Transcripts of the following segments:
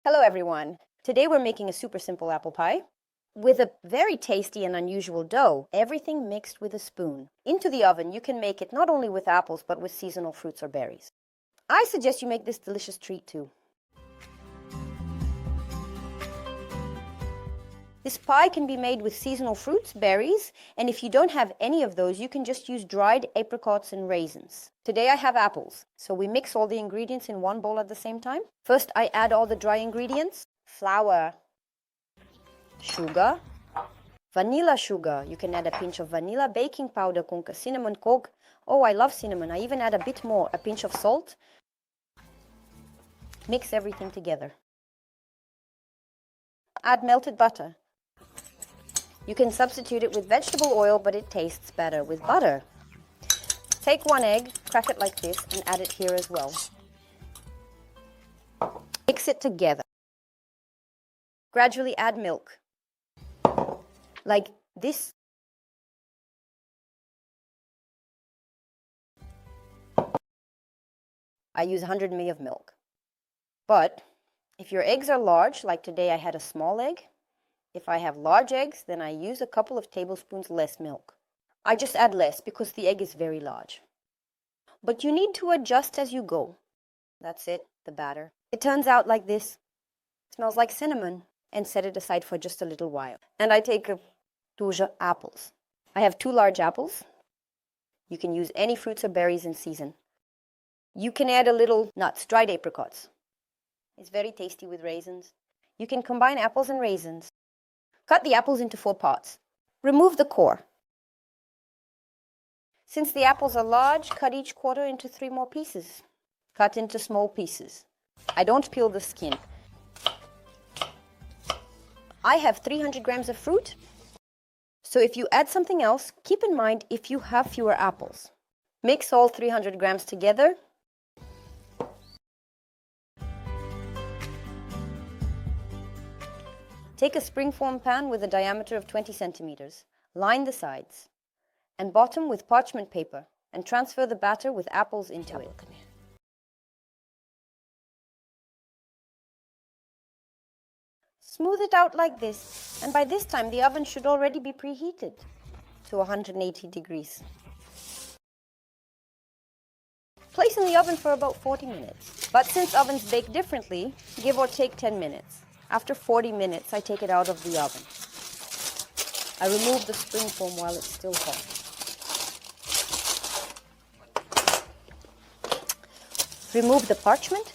Hello everyone! Today we're making a super simple apple pie with a very tasty and unusual dough, everything mixed with a spoon. Into the oven, you can make it not only with apples but with seasonal fruits or berries. I suggest you make this delicious treat too. This pie can be made with seasonal fruits, berries, and if you don't have any of those, you can just use dried apricots and raisins. Today I have apples, so we mix all the ingredients in one bowl at the same time. First, I add all the dry ingredients: flour, sugar, vanilla sugar. You can add a pinch of vanilla, baking powder, cinnamon coke. Oh, I love cinnamon. I even add a bit more, a pinch of salt. Mix everything together. Add melted butter. You can substitute it with vegetable oil, but it tastes better with butter. Take one egg, crack it like this, and add it here as well. Mix it together. Gradually add milk. Like this. I use 100 ml of milk. But if your eggs are large, like today I had a small egg, if I have large eggs, then I use a couple of tablespoons less milk. I just add less because the egg is very large. But you need to adjust as you go. That's it, the batter. It turns out like this. It smells like cinnamon. And set it aside for just a little while. And I take two apples. I have 2 large apples. You can use any fruits or berries in season. You can add a little nuts, dried apricots. It's very tasty with raisins. You can combine apples and raisins. Cut the apples into 4 parts. Remove the core. Since the apples are large, cut each quarter into 3 more pieces. Cut into small pieces. I don't peel the skin. I have 300 grams of fruit. So if you add something else, keep in mind if you have fewer apples. Mix all 300 grams together. Take a springform pan with a diameter of 20 centimeters. Line the sides and bottom with parchment paper and transfer the batter with apples into it. Smooth it out like this, and by this time the oven should already be preheated to 180 degrees. Place in the oven for about 40 minutes. But since ovens bake differently, give or take 10 minutes. After 40 minutes, I take it out of the oven. I remove the springform while it's still hot. Remove the parchment.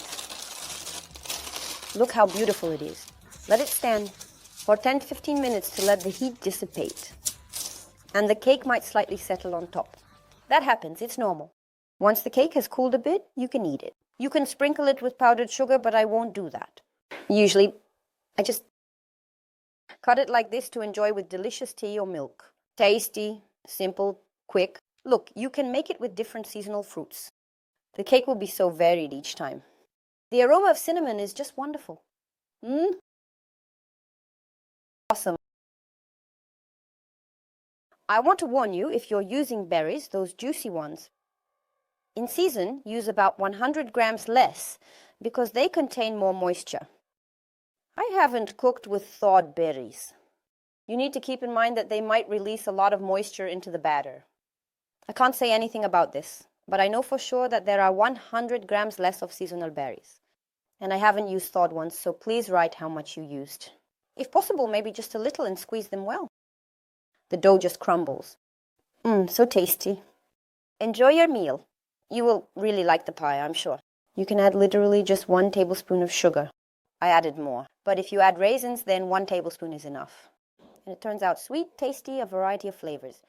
Look how beautiful it is. Let it stand for 10 to 15 minutes to let the heat dissipate. And the cake might slightly settle on top. That happens, it's normal. Once the cake has cooled a bit, you can eat it. You can sprinkle it with powdered sugar, but I won't do that. Usually, I just cut it like this to enjoy with delicious tea or milk. Tasty, simple, quick. Look, you can make it with different seasonal fruits. The cake will be so varied each time. The aroma of cinnamon is just wonderful. Awesome. I want to warn you, if you're using berries, those juicy ones, in season, use about 100 grams less because they contain more moisture. I haven't cooked with thawed berries. You need to keep in mind that they might release a lot of moisture into the batter. I can't say anything about this, but I know for sure that there are 100 grams less of seasonal berries. And I haven't used thawed ones, so please write how much you used. If possible, maybe just a little and squeeze them well. The dough just crumbles. So tasty. Enjoy your meal. You will really like the pie, I'm sure. You can add literally just 1 tablespoon of sugar. I added more. But if you add raisins, then 1 tablespoon is enough. And it turns out sweet, tasty, a variety of flavors.